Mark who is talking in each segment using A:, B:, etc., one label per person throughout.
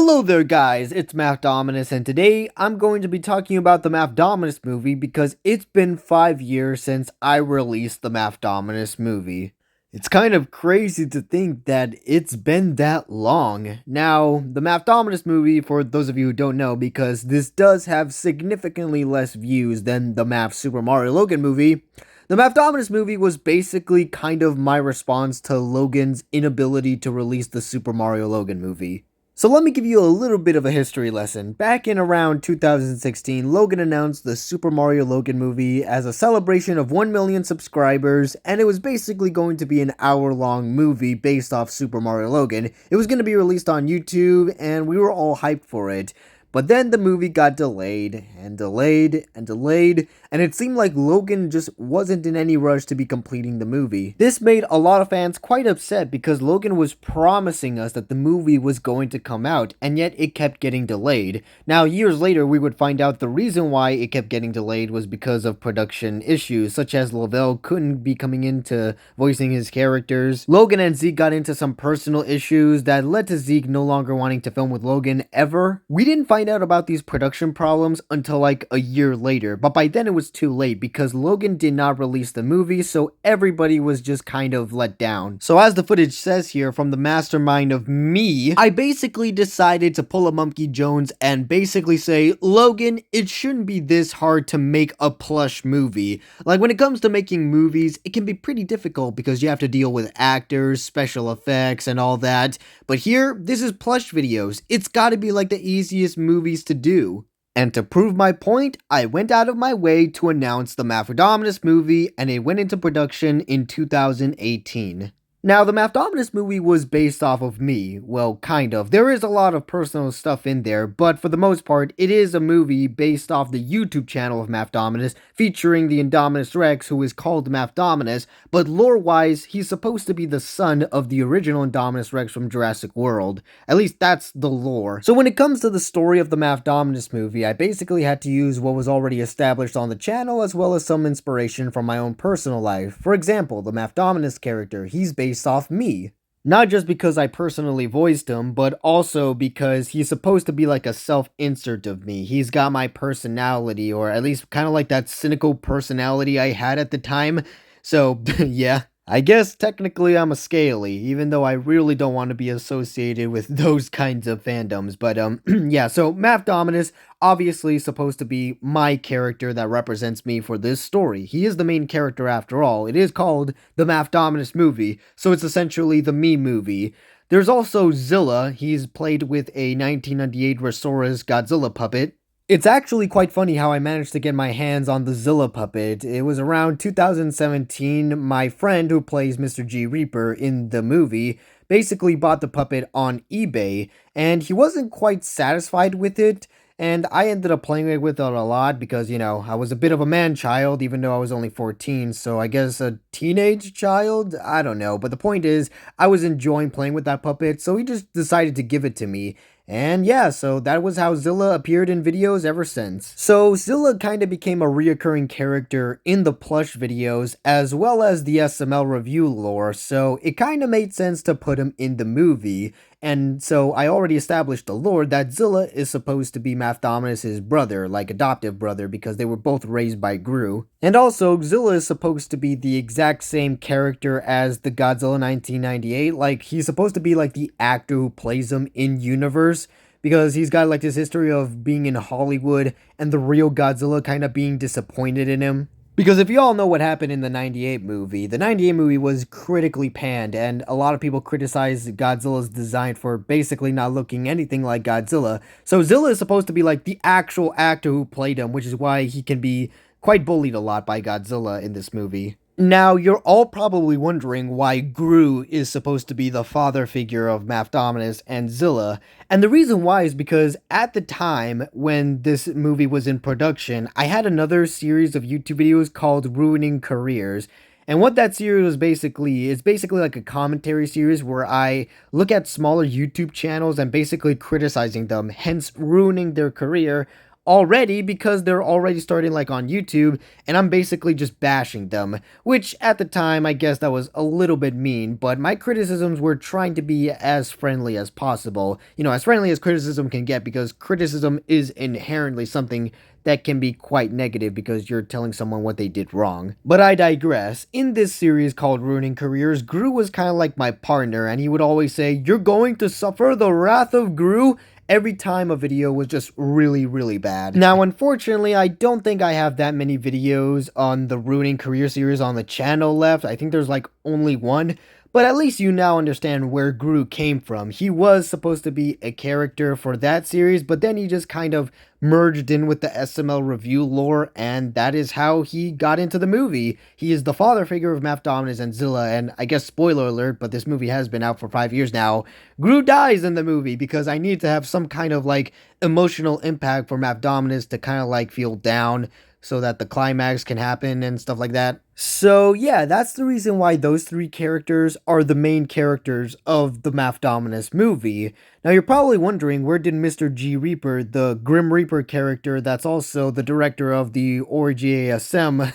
A: Hello there guys, it's Mafdominus and today I'm going to be talking about the Mafdominus movie because it's been 5 years since I released the Mafdominus movie. It's kind of crazy to think that it's been that long. Now, the Mafdominus movie, for those of you who don't know, because this does have significantly less views than the Maf Super Mario Logan movie, the Mafdominus movie was basically kind of my response to Logan's inability to release the Super Mario Logan movie. So let me give you a little bit of a history lesson. Back in around 2016, Logan announced the Super Mario Logan movie as a celebration of 1 million subscribers, and it was basically going to be an hour-long movie based off Super Mario Logan. It was going to be released on YouTube, and we were all hyped for it. But then the movie got delayed, and delayed, and delayed, and it seemed like Logan just wasn't in any rush to be completing the movie. This made a lot of fans quite upset because Logan was promising us that the movie was going to come out, and yet it kept getting delayed. Now, years later, we would find out the reason why it kept getting delayed was because of production issues, such as Lavelle couldn't be coming into voicing his characters. Logan and Zeke got into some personal issues that led to Zeke no longer wanting to film with Logan ever. We didn't find out about these production problems until like a year later, but by then it was too late because Logan did not release the movie, so everybody was just kind of let down. So as the footage says here, from the mastermind of me, I basically decided to pull a Monkey Jones and basically say, Logan, it shouldn't be this hard to make a plush movie. Like, when it comes to making movies, it can be pretty difficult because you have to deal with actors, special effects, and all that. But here, this is plush videos. It's gotta be like the easiest movies to do. And to prove my point, I went out of my way to announce the Mafdominus movie, and it went into production in 2018. Now, the Mafdominus movie was based off of me. Well, kind of. There is a lot of personal stuff in there, but for the most part, it is a movie based off the YouTube channel of Mafdominus, featuring the Indominus Rex, who is called Mafdominus, but lore-wise, he's supposed to be the son of the original Indominus Rex from Jurassic World. At least that's the lore. So when it comes to the story of the Mafdominus movie, I basically had to use what was already established on the channel, as well as some inspiration from my own personal life. For example, the Mafdominus character, he's based off me. Not just because I personally voiced him, but also because he's supposed to be like a self-insert of me. He's got my personality, or at least kind of like that cynical personality I had at the time. So, yeah. I guess technically I'm a scaly, even though I really don't want to be associated with those kinds of fandoms. But, yeah, so Mafdominus obviously supposed to be my character that represents me for this story. He is the main character after all. It is called the Mafdominus Movie, so it's essentially the me movie. There's also Zilla. He's played with a 1998 Resora's Godzilla puppet. It's actually quite funny how I managed to get my hands on the Zilla puppet. It was around 2017, my friend who plays Mr. G. Reaper in the movie basically bought the puppet on eBay, and he wasn't quite satisfied with it, and I ended up playing with it a lot because, you know, I was a bit of a man-child, even though I was only 14, so I guess a teenage child? I don't know, but the point is, I was enjoying playing with that puppet, so he just decided to give it to me. And yeah, so that was how Zilla appeared in videos ever since. So Zilla kind of became a reoccurring character in the plush videos as well as the SML review lore, so it kind of made sense to put him in the movie. And so I already established the lore that Zilla is supposed to be Mafdominus' brother, like adoptive brother, because they were both raised by Gru. And also, Zilla is supposed to be the exact same character as the Godzilla 1998, like he's supposed to be like the actor who plays him in universe, because he's got like this history of being in Hollywood and the real Godzilla kind of being disappointed in him. Because if you all know what happened in the 98 movie, the 98 movie was critically panned, and a lot of people criticized Godzilla's design for basically not looking anything like Godzilla. So Zilla is supposed to be like the actual actor who played him, which is why he can be quite bullied a lot by Godzilla in this movie. Now, you're all probably wondering why Gru is supposed to be the father figure of Mafdominus and Zilla, and the reason why is because at the time when this movie was in production, I had another series of YouTube videos called Ruining Careers, and what that series was basically is basically like a commentary series where I look at smaller YouTube channels and basically criticizing them, hence ruining their career. already because they're already starting like on YouTube, and I'm basically just bashing them, which at the time I guess that was a little bit mean, but my criticisms were trying to be as friendly as possible, as friendly as criticism can get, because criticism is inherently something that can be quite negative because you're telling someone what they did wrong. But I digress. In this series called Ruining Careers, Gru was kind of like my partner, and he would always say, "You're going to suffer the wrath of Gru," every time a video was just really, really bad. Now, unfortunately, I don't think I have that many videos on the Ruining Career series on the channel left. I think there's like only one. But at least you now understand where Gru came from. He was supposed to be a character for that series, but then he just kind of merged in with the SML review lore, and that is how he got into the movie. He is the father figure of Mafdominus and Zilla, and I guess spoiler alert, but this movie has been out for 5 years now. Gru dies in the movie because I need to have some kind of like emotional impact for Mafdominus to kind of like feel down, so that the climax can happen and stuff like that. So yeah, that's the reason why those three characters are the main characters of the Mafdominus movie. Now you're probably wondering, where did Mr. G. Reaper, the Grim Reaper character that's also the director of the ORGASM,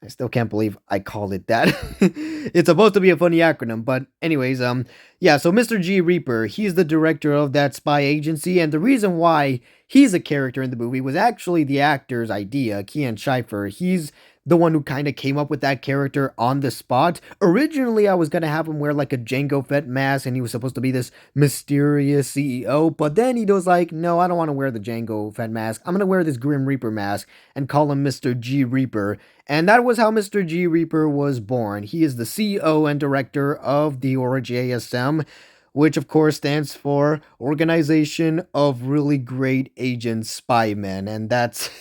A: I still can't believe I called it that. It's supposed to be a funny acronym, but anyways, yeah, so Mr. G. Reaper, he's the director of that spy agency, and the reason why he's a character in the movie was actually the actor's idea, Kian Scheifer. He's the one who kind of came up with that character on the spot. Originally, I was going to have him wear like a Jango Fett mask, and he was supposed to be this mysterious CEO, but then he was like, no, I don't want to wear the Jango Fett mask. I'm going to wear this Grim Reaper mask and call him Mr. G. Reaper. And that was how Mr. G. Reaper was born. He is the CEO and director of the ORGASM, which of course stands for Organization of Really Great Agent Spymen, and that's...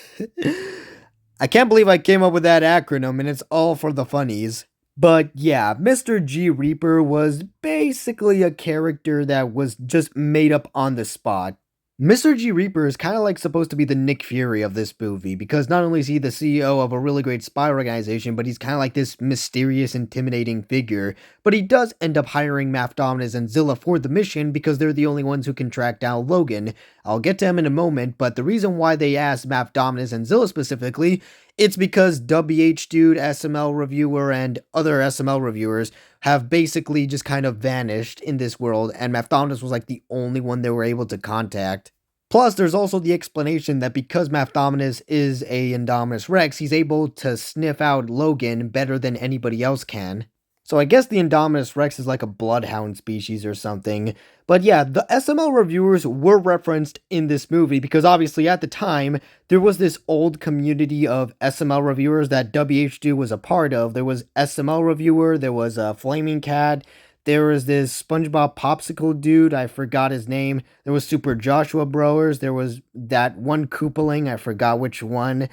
A: I can't believe I came up with that acronym, and it's all for the funnies. But yeah, Mr. G. Reaper was basically a character that was just made up on the spot. Mr. G. Reaper is kind of like supposed to be the Nick Fury of this movie, because not only is he the CEO of a really great spy organization, but he's kind of like this mysterious, intimidating figure. But he does end up hiring Mafdominus and Zilla for the mission because they're the only ones who can track down Logan. I'll get to him in a moment, but the reason why they asked Mafdominus and Zilla specifically, it's because WH Dude, SML Reviewer, and other SML reviewers have basically just kind of vanished in this world, and Mafdominus was like the only one they were able to contact. Plus, there's also the explanation that because Mafdominus is a Indominus Rex, he's able to sniff out Logan better than anybody else can. So I guess the Indominus Rex is like a bloodhound species or something. But yeah, the SML reviewers were referenced in this movie because obviously at the time, there was this old community of SML reviewers that WH2 was a part of. There was SML reviewer, there was a Flaming Cat, there was this SpongeBob Popsicle dude, I forgot his name. There was Super Joshua Brewers, there was that one Koopaling, I forgot which one.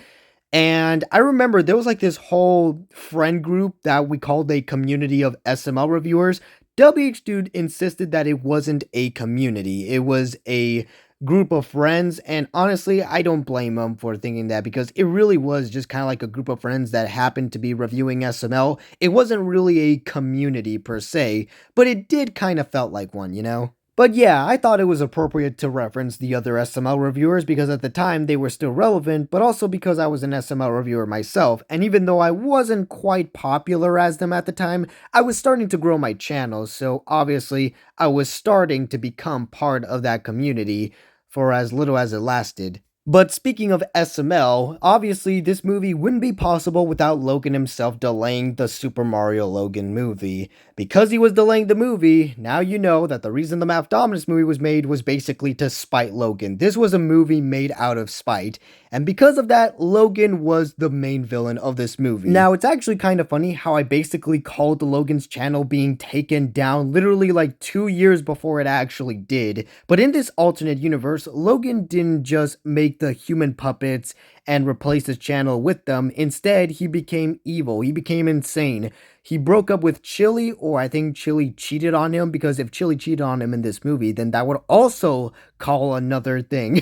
A: And I remember there was like this whole friend group that we called a community of SML reviewers. WH Dude insisted that it wasn't a community. It was a group of friends. And honestly, I don't blame him for thinking that because it really was just kind of like a group of friends that happened to be reviewing SML. It wasn't really a community per se, but it did kind of felt like one, you know? But yeah, I thought it was appropriate to reference the other SML reviewers because at the time they were still relevant, but also because I was an SML reviewer myself, and even though I wasn't quite popular as them at the time, I was starting to grow my channel, so obviously I was starting to become part of that community for as little as it lasted. But speaking of SML, obviously this movie wouldn't be possible without Logan himself delaying the Super Mario Logan movie. Because he was delaying the movie, now you know that the reason the Mafdominus movie was made was basically to spite Logan. This was a movie made out of spite, and because of that, Logan was the main villain of this movie. Now, it's actually kind of funny how I basically called the Logan's channel being taken down literally like 2 years before it actually did. But in this alternate universe, Logan didn't just make the human puppets and replace his channel with them. Instead, he became evil. He became insane. He broke up with Chili, or I think Chili cheated on him, because if Chili cheated on him in this movie, then that would also call another thing.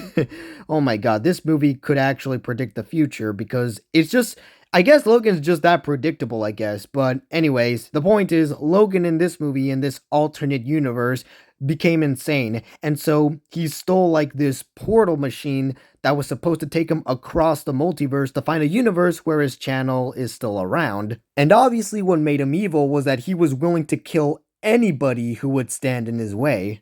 A: Oh my god, this movie could actually predict the future, because it's just... I guess Logan's just that predictable, I guess. But anyways, the point is, Logan in this movie, in this alternate universe, became insane. And so he stole like this portal machine that was supposed to take him across the multiverse to find a universe where his channel is still around. And obviously, what made him evil was that he was willing to kill anybody who would stand in his way.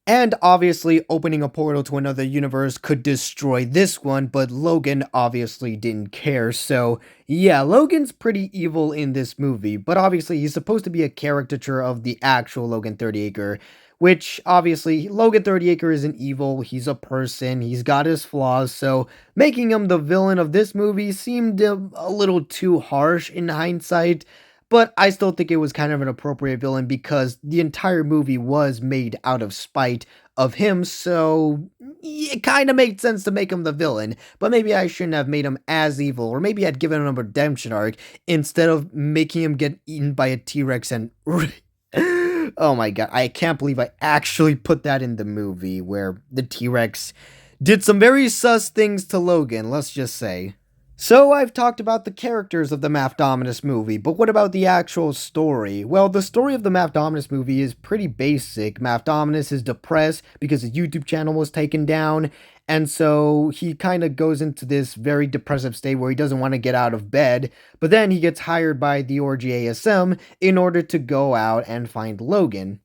A: And obviously, opening a portal to another universe could destroy this one, but Logan obviously didn't care. So, yeah, Logan's pretty evil in this movie, but obviously, he's supposed to be a caricature of the actual Logan 30-acre, which obviously, Logan 30-acre isn't evil. He's a person, he's got his flaws. So, making him the villain of this movie seemed a little too harsh in hindsight. But I still think it was kind of an appropriate villain because the entire movie was made out of spite of him, so it kind of made sense to make him the villain. But maybe I shouldn't have made him as evil, or maybe I'd given him a redemption arc instead of making him get eaten by a T-Rex and... Oh my god, I can't believe I actually put that in the movie where the T-Rex did some very sus things to Logan, let's just say. So I've talked about the characters of the Mafdominus movie, but what about the actual story? Well, the story of the Mafdominus movie is pretty basic. Mafdominus is depressed because his YouTube channel was taken down, and so he kind of goes into this very depressive state where he doesn't want to get out of bed, but then he gets hired by the Orgy ASM in order to go out and find Logan.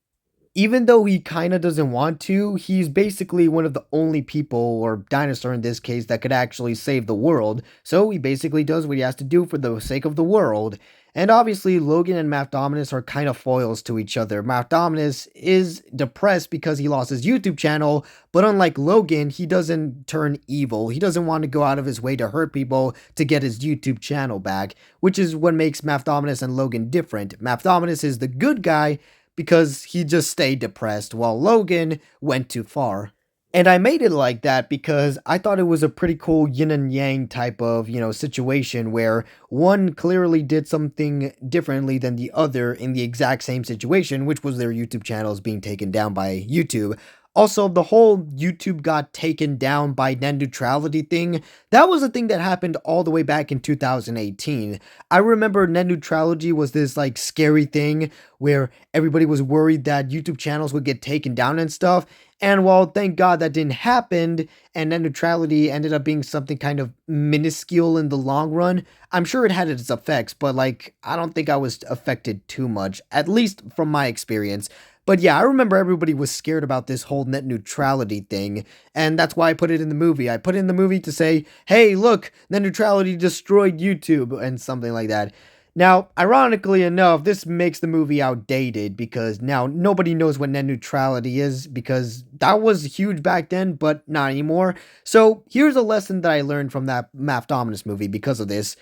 A: Even though he kind of doesn't want to, he's basically one of the only people, or dinosaur in this case, that could actually save the world. So he basically does what he has to do for the sake of the world. And obviously, Logan and Mafdominus are kind of foils to each other. Mafdominus is depressed because he lost his YouTube channel, but unlike Logan, he doesn't turn evil. He doesn't want to go out of his way to hurt people to get his YouTube channel back, which is what makes Mafdominus and Logan different. Mafdominus is the good guy, because he just stayed depressed while Logan went too far. And I made it like that because I thought it was a pretty cool yin and yang type of, situation where one clearly did something differently than the other in the exact same situation, which was their YouTube channels being taken down by YouTube. Also, the whole YouTube got taken down by net neutrality thing, that was a thing that happened all the way back in 2018. I remember net neutrality was this like scary thing where everybody was worried that YouTube channels would get taken down and stuff. And while thank God that didn't happen, and net neutrality ended up being something kind of minuscule in the long run, I'm sure it had its effects, but like, I don't think I was affected too much, at least from my experience. But yeah, I remember everybody was scared about this whole net neutrality thing, and that's why I put it in the movie. I put it in the movie to say, hey, look, net neutrality destroyed YouTube, and something like that. Now, ironically enough, this makes the movie outdated because now nobody knows what net neutrality is because that was huge back then, but not anymore. So here's a lesson that I learned from that Mafdominus movie because of this.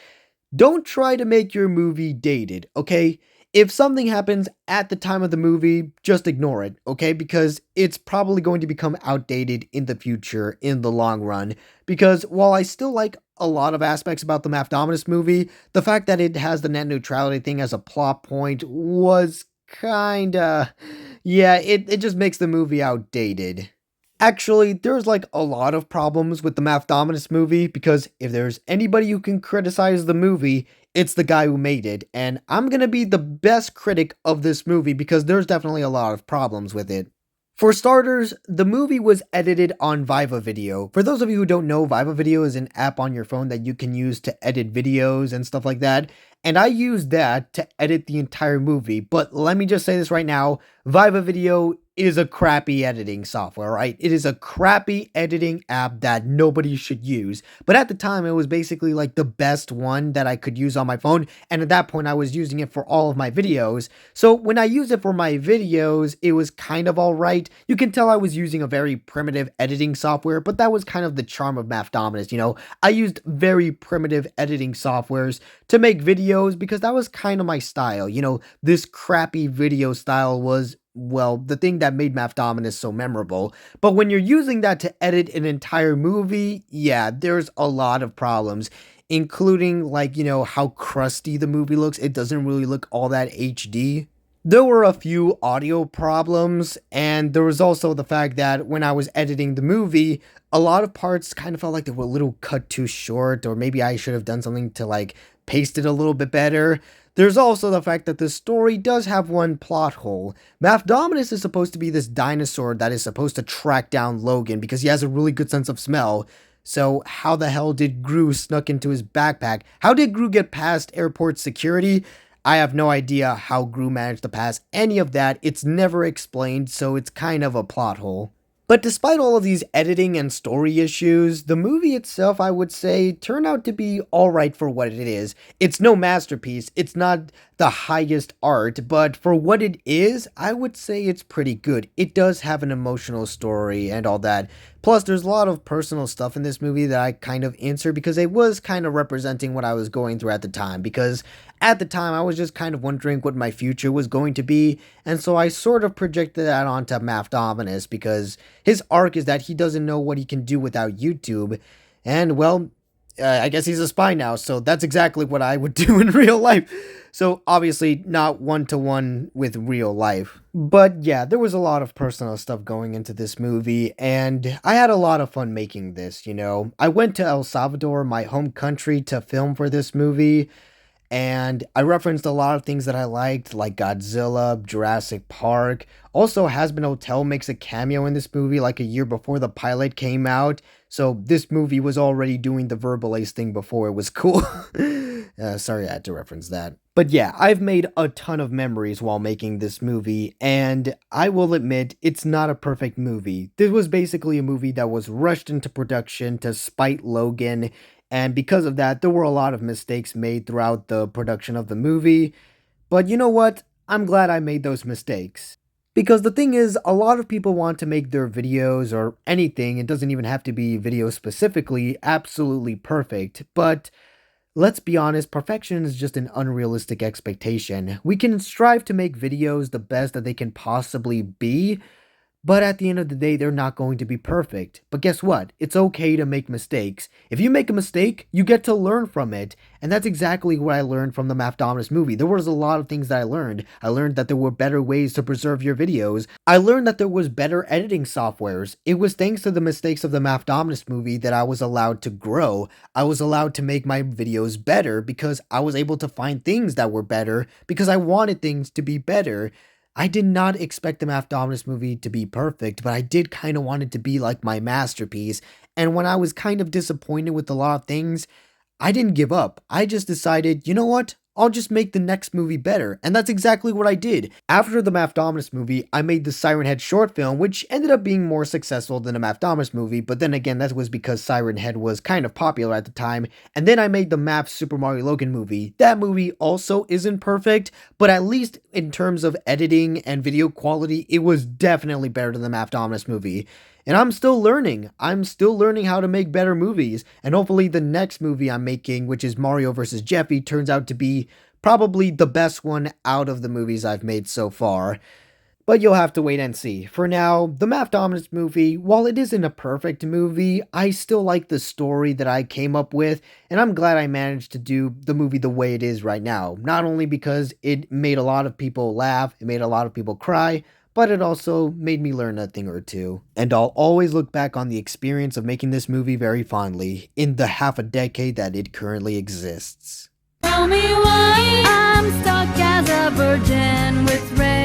A: Don't try to make your movie dated, okay? If something happens at the time of the movie, just ignore it, okay? Because it's probably going to become outdated in the future, in the long run. Because while I still like a lot of aspects about the Mafdominus movie, the fact that it has the net neutrality thing as a plot point was kinda... yeah, it just makes the movie outdated. Actually, there's like a lot of problems with the Mafdominus movie because if there's anybody who can criticize the movie, it's the guy who made it. And I'm gonna be the best critic of this movie because there's definitely a lot of problems with it. For starters, the movie was edited on Viva Video. For those of you who don't know, Viva Video is an app on your phone that you can use to edit videos and stuff like that. And I used that to edit the entire movie. But let me just say this right now, Viva Video is a crappy editing software, right? It is a crappy editing app that nobody should use. But at the time, it was basically like the best one that I could use on my phone. And at that point, I was using it for all of my videos. So when I use it for my videos, it was kind of all right. You can tell I was using a very primitive editing software, but that was kind of the charm of Mafdominus, you know? I used very primitive editing softwares to make videos because that was kind of my style. You know, this crappy video style was, well, the thing that made Mafdominus so memorable. But when you're using that to edit an entire movie, yeah, there's a lot of problems, including like, how crusty the movie looks. It doesn't really look all that HD. There were a few audio problems, and there was also the fact that when I was editing the movie, a lot of parts kind of felt like they were a little cut too short, or maybe I should have done something to like paced it a little bit better. There's also the fact that the story does have one plot hole. Mafdominus is supposed to be this dinosaur that is supposed to track down Logan because he has a really good sense of smell. So how the hell did Gru snuck into his backpack? How did Gru get past airport security? I have no idea how Gru managed to pass any of that. It's never explained, so it's kind of a plot hole. But despite all of these editing and story issues, the movie itself, I would say, turned out to be alright for what it is. It's no masterpiece, it's not the highest art, but for what it is, I would say it's pretty good. It does have an emotional story and all that. Plus, there's a lot of personal stuff in this movie that I kind of insert because it was kind of representing what I was going through at the time. Because at the time, I was just kind of wondering what my future was going to be, and so I sort of projected that onto Mafdominus because his arc is that he doesn't know what he can do without YouTube, and well, I guess he's a spy now, so that's exactly what I would do in real life. So obviously not one-to-one with real life. But yeah, there was a lot of personal stuff going into this movie, and I had a lot of fun making this, you know. I went to El Salvador, my home country, to film for this movie, and I referenced a lot of things that I liked, like Godzilla, Jurassic Park. Also, Hazbin Hotel makes a cameo in this movie like a year before the pilot came out. So this movie was already doing the verbal ace thing before it was cool. Sorry I had to reference that. But yeah, I've made a ton of memories while making this movie, and I will admit, it's not a perfect movie. This was basically a movie that was rushed into production to spite Logan, and because of that, there were a lot of mistakes made throughout the production of the movie. But you know what? I'm glad I made those mistakes. Because the thing is, a lot of people want to make their videos or anything, it doesn't even have to be video specifically, absolutely perfect. But let's be honest, perfection is just an unrealistic expectation. We can strive to make videos the best that they can possibly be, but at the end of the day, they're not going to be perfect. But guess what? It's okay to make mistakes. If you make a mistake, you get to learn from it. And that's exactly what I learned from the Mafdominus movie. There was a lot of things that I learned. I learned that there were better ways to preserve your videos. I learned that there was better editing softwares. It was thanks to the mistakes of the Mafdominus movie that I was allowed to grow. I was allowed to make my videos better because I was able to find things that were better because I wanted things to be better. I did not expect the Mafdominus movie to be perfect, but I did kind of want it to be like my masterpiece. And when I was kind of disappointed with a lot of things, I didn't give up. I just decided, you know what? I'll just make the next movie better. And that's exactly what I did. After the Mafdominus movie, I made the Siren Head short film, which ended up being more successful than the Mafdominus movie, but then again, that was because Siren Head was kind of popular at the time. And then I made the Map Super Mario Logan movie. That movie also isn't perfect, but at least in terms of editing and video quality, it was definitely better than the Mafdominus movie. And I'm still learning. I'm still learning how to make better movies. And hopefully the next movie I'm making, which is Mario vs. Jeffy, turns out to be probably the best one out of the movies I've made so far. But you'll have to wait and see. For now, the Mafdominus movie, while it isn't a perfect movie, I still like the story that I came up with, and I'm glad I managed to do the movie the way it is right now. Not only because it made a lot of people laugh, it made a lot of people cry, but it also made me learn a thing or two. And I'll always look back on the experience of making this movie very fondly, in the half a decade that it currently exists.
B: Tell me why I'm stuck as a virgin with red